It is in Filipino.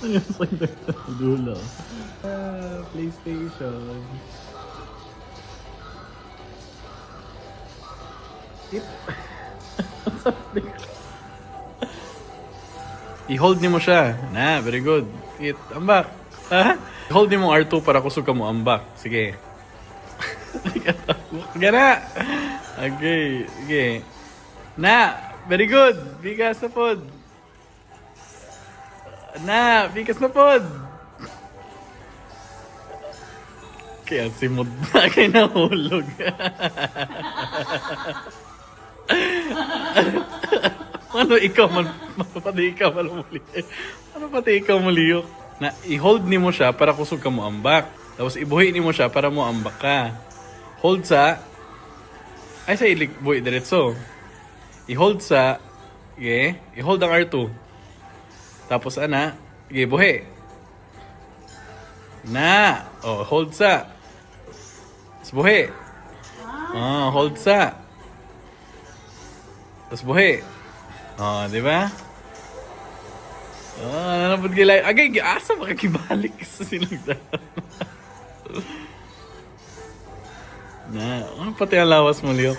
Ano yung sagdag sa dulo? PlayStation. It. I-hold niyo mo siya. Na, very good. It, ambak. Ha? I-hold niyo mo R2 para kusog ka mo ambak. Sige. Gana. Okay. Sige. Na, very good. Bigas na pod. Na, bigas na pod. Kaya simod na kayo nahulog. Ano ikaw man, pati ikaw malumuli. Ano pati ikaw maliyok? Na i-hold ni mo siya para kusog ka mo ambak. Tapos ibuhi ni mo siya para mo ambak ka. Hold sa ay sa ilik buhi diretso. I-hold sa i-hold ang R2. Tapos ana, buhi. Na, oh, hold sa. Tapos buhi. Oh, hold sa. Tapos buhi. Oh, di ba? Oh, nanapod gila. Agay, asa makakibalik sa sinagdan. Na, pati ang lawas mo, Liyok.